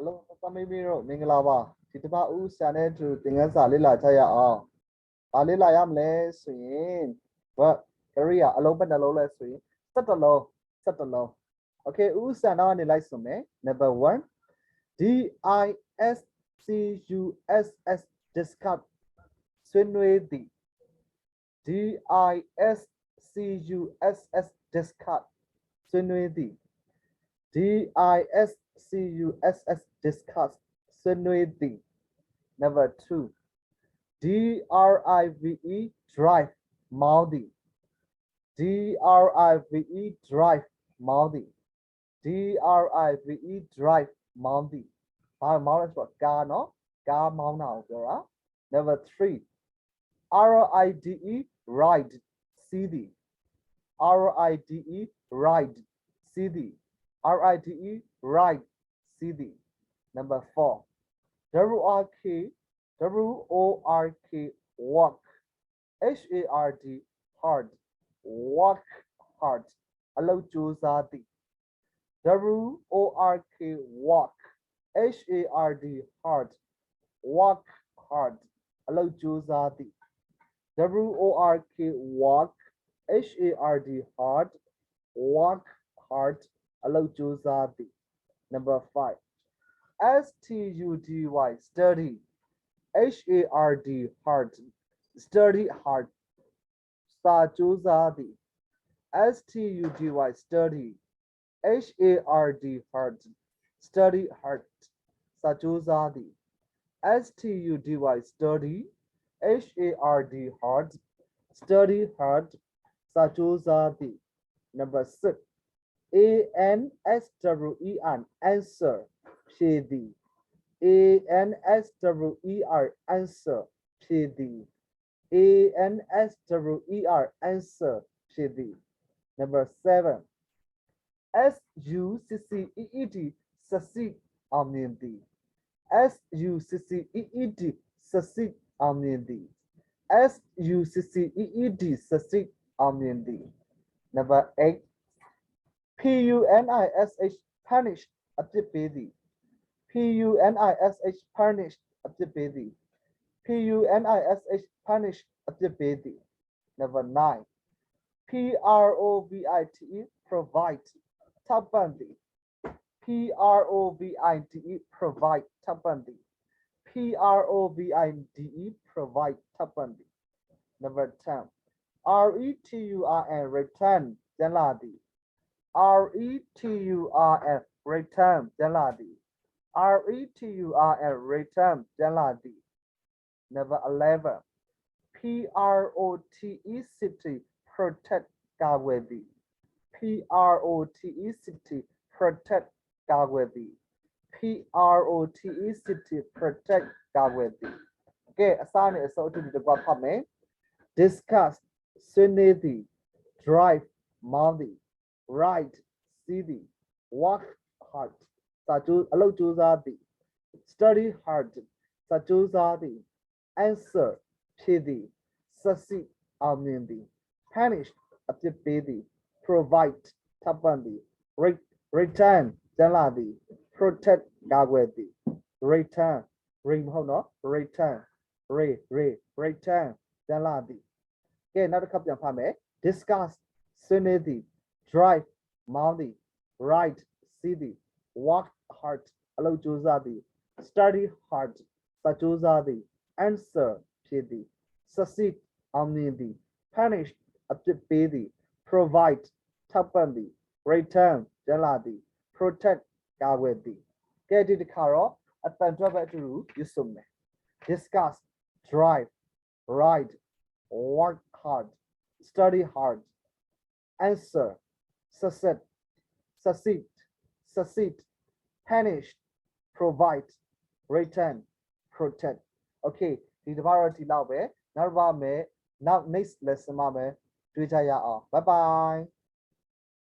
Hello, Pamiro, Mingalava, Titaba Usane to Tingasa Lila Taya. Alila Yam Le Swing. But Korea, a low but a low less swing. Settle. Okay, Usana on the license. Number 1. DISCUSS discard. Swinway D. DISCUSS discard. Swinway D. DISCUSS discuss. Swinway D. Number 2. DRIVE drive. Mouthy. DRIVE drive. Mouthy. DRIVE drive. Mouthy. Mount is what? Car, no? Car mount now. Number 3. RIDE ride. CD. RIDE ride. CD. RIDE ride. CD. Number 4. WORK walk. HARD hard. Walk hard. Allow Josadi. WORK walk. HARD hard. Walk hard. Allow Josadi. WORK walk. HARD hard. Walk hard. Allow Josadi. Number 5. STUDY study. HARD hard. Study hard. Sajozadi. STUDY study. HARD hard. Study hard. Sajozadi. STUDY study. HARD hard. Study hard. Sajozadi. Number 6. ANSWER answer. Shady. ANSWER answer. Shady. ANSWER answer. Shady. Number 7. SUCCEED succeed. Amindi. SUCCEED succeed. Amindi. SUCCEED succeed. Amindi. Number 8. PUNISH punished. Aptipedi. PUNISH punished. Aptipedi. PUNISH punished. Aptipedi. Number 9. PROVITE provide. Tapandi. PROVIDE provide. Tapandi. PROVIDE provide. Tapandi. Number 10. RETURN return. Jaladi. RETURN return. Jaladi. RETURN return. Jaladi. Number 11. PROTE city protect Gawedi. PROTE city protect Gawedi. PROTE city protect Gawedi. Okay, assign it so to the government. Discuss. Suneti. Drive. Mouthy. Ride. CD. Work hard. Allow Josadi. Study hard. Sajozadi. Answer. Chidi. Succeed. Amindi. Punish. Aptipedi. Provide. Tapandi. Return. Jaladi. Protect. Gawedi. Return. Return. Return. Jaladi. Okay, another couple of times. Discuss. Suneti. Drive. Mouthy. Ride. CD. Work hard. Allow Josadi. Study hard. Sajozadi. Answer. Chidi. Succeed. Amindi. Punish. Aptipedi. Provide. Tapandi. Return. Jaladi. Protect. Gawedi. Get it caro. At the drive to Yusume. Discuss. Drive. Ride. Work hard. Study hard. Answer. Succeed. Punish. Provide. Return. Protect. Okay. The variety now. Now next lesson. Bye bye.